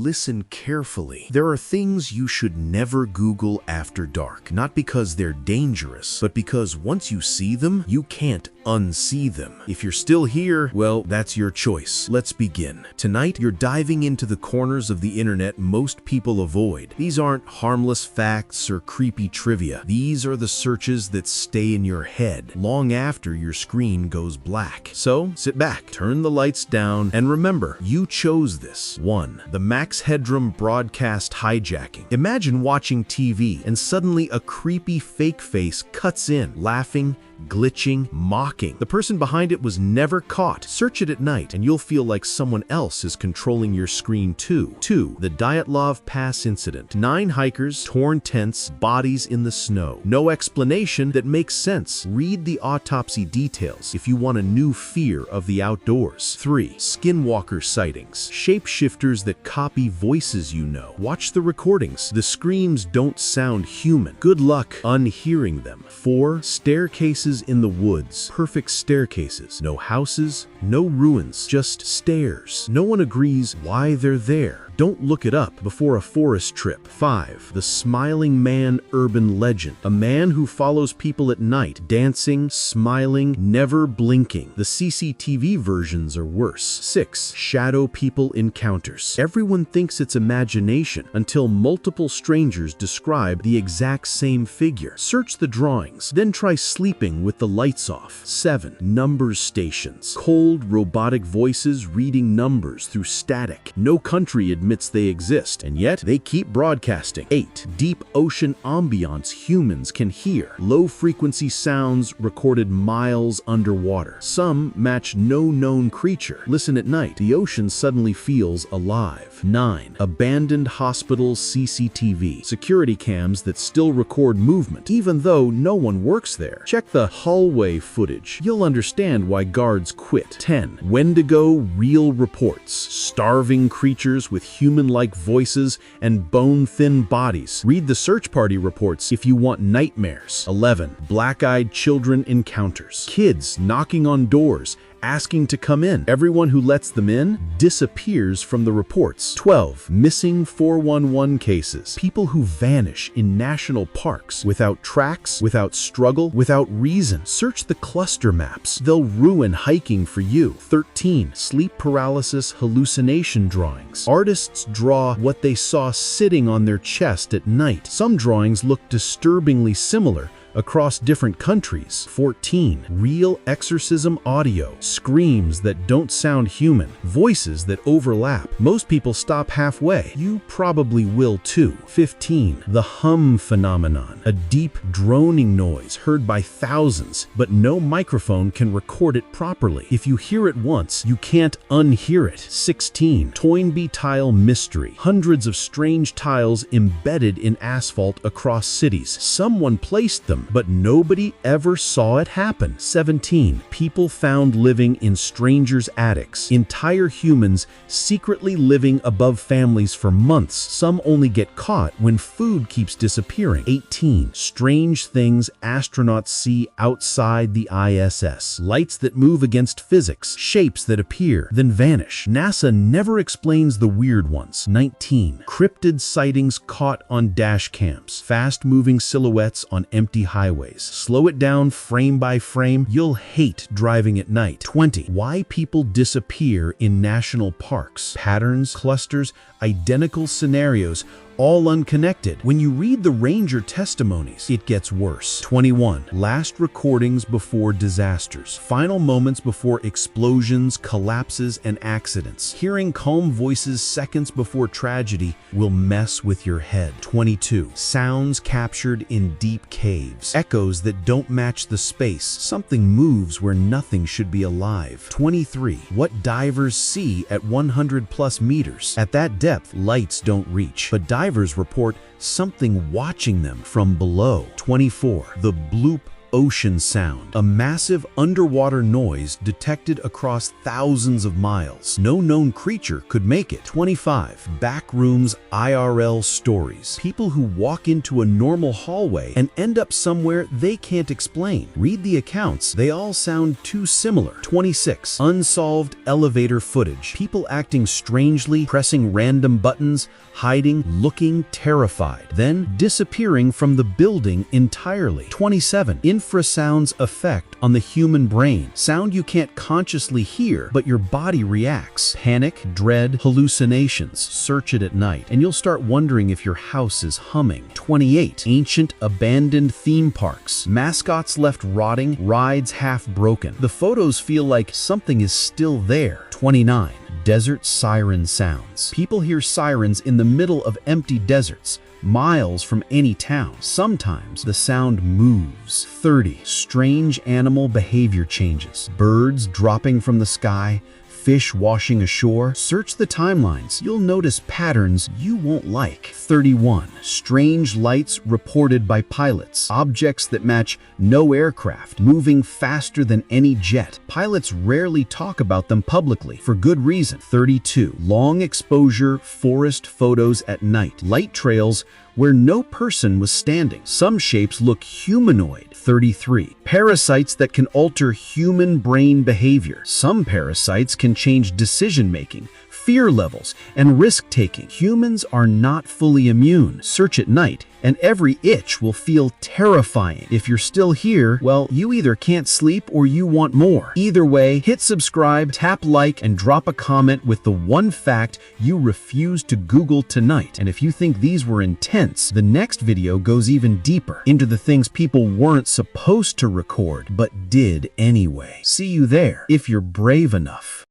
Listen carefully. There are things you should never Google after dark, not because they're dangerous, but because once you see them, you can't unsee them. If you're still here, well, that's your choice. Let's begin. Tonight, you're diving into the corners of the internet most people avoid. These aren't harmless facts or creepy trivia. These are the searches that stay in your head long after your screen goes black. So, sit back, turn the lights down, and remember, you chose this. 1. The Max Headroom broadcast hijacking. Imagine watching TV and suddenly a creepy fake face cuts in, laughing, glitching, mocking. The person behind it was never caught. Search it at night and you'll feel like someone else is controlling your screen too. 2. The Dyatlov Pass incident. 9 hikers, torn tents, bodies in the snow. No explanation that makes sense. Read the autopsy details if you want a new fear of the outdoors. 3. Skinwalker sightings. Shapeshifters that copy voices you know. Watch the recordings. The screams don't sound human. Good luck unhearing them. 4. Staircases in the woods. Perfect staircases. No houses, no ruins, just stairs. No one agrees why they're there. Don't look it up before a forest trip. 5. The Smiling Man urban legend. A man who follows people at night, dancing, smiling, never blinking. The CCTV versions are worse. 6. Shadow people encounters. Everyone thinks it's imagination until multiple strangers describe the exact same figure. Search the drawings, then try sleeping with the lights off. 7. Numbers stations. Cold, robotic voices reading numbers through static. No country admits they exist, and yet they keep broadcasting. 8. Deep ocean ambiance humans can hear. Low-frequency sounds recorded miles underwater. Some match no known creature. Listen at night. The ocean suddenly feels alive. 9. Abandoned hospital CCTV. Security cams that still record movement, even though no one works there. Check the hallway footage. You'll understand why guards quit. 10. Wendigo real reports. Starving creatures with human-like voices and bone-thin bodies. Read the search party reports if you want nightmares. 11. Black-eyed children encounters. Kids knocking on doors, asking to come in. Everyone who lets them in disappears from the reports. 12. Missing 411 cases. People who vanish in national parks without tracks, without struggle, without reason. Search the cluster maps. They'll ruin hiking for you. 13. Sleep paralysis hallucination drawings. Artists draw what they saw sitting on their chest at night. Some drawings look disturbingly similar across different countries. 14. Real exorcism audio. Screams that don't sound human. Voices that overlap. Most people stop halfway. You probably will too. 15. The hum phenomenon. A deep droning noise heard by thousands, but no microphone can record it properly. If you hear it once, you can't unhear it. 16. Toynbee tile mystery. Hundreds of strange tiles embedded in asphalt across cities. Someone placed them, but nobody ever saw it happen. 17. People found living in strangers' attics. Entire humans secretly living above families for months. Some only get caught when food keeps disappearing. 18. Strange things astronauts see outside the ISS. Lights that move against physics. Shapes that appear, then vanish. NASA never explains the weird ones. 19. Cryptid sightings caught on dash cams. Fast-moving silhouettes on empty highways. Slow it down frame by frame. You'll hate driving at night. 20. Why people disappear in national parks. Patterns, clusters, identical scenarios, all unconnected. When you read the ranger testimonies, it gets worse. 21. Last recordings before disasters. Final moments before explosions, collapses, and accidents. Hearing calm voices seconds before tragedy will mess with your head. 22. Sounds captured in deep caves. Echoes that don't match the space. Something moves where nothing should be alive. 23. What divers see at 100+ meters. At that depth, lights don't reach, but divers report something watching them from below. 24. The bloop ocean sound, a massive underwater noise detected across thousands of miles. No known creature could make it. 25. Backrooms IRL stories. People who walk into a normal hallway and end up somewhere they can't explain. Read the accounts. They all sound too similar. 26. Unsolved elevator footage. People acting strangely, pressing random buttons, hiding, looking terrified, then disappearing from the building entirely. 27. Infrasound's effect on the human brain. Sound you can't consciously hear, but your body reacts. Panic, dread, hallucinations. Search it at night, and you'll start wondering if your house is humming. 28. Ancient abandoned theme parks. Mascots left rotting, rides half broken. The photos feel like something is still there. 29. Desert siren sounds. People hear sirens in the middle of empty deserts, miles from any town. Sometimes the sound moves. 30. Strange animal behavior changes. Birds dropping from the sky, fish washing ashore. Search the timelines. You'll notice patterns you won't like. 31. Strange lights reported by pilots. Objects that match no aircraft, moving faster than any jet. Pilots rarely talk about them publicly, for good reason. 32. Long exposure forest photos at night. Light trails where no person was standing. Some shapes look humanoid. 33. Parasites that can alter human brain behavior. Some parasites can change decision-making, fear levels, and risk-taking. Humans are not fully immune. Search at night, and every itch will feel terrifying. If you're still here, well, you either can't sleep or you want more. Either way, hit subscribe, tap like, and drop a comment with the one fact you refuse to Google tonight. And if you think these were intense, the next video goes even deeper into the things people weren't supposed to record, but did anyway. See you there, if you're brave enough.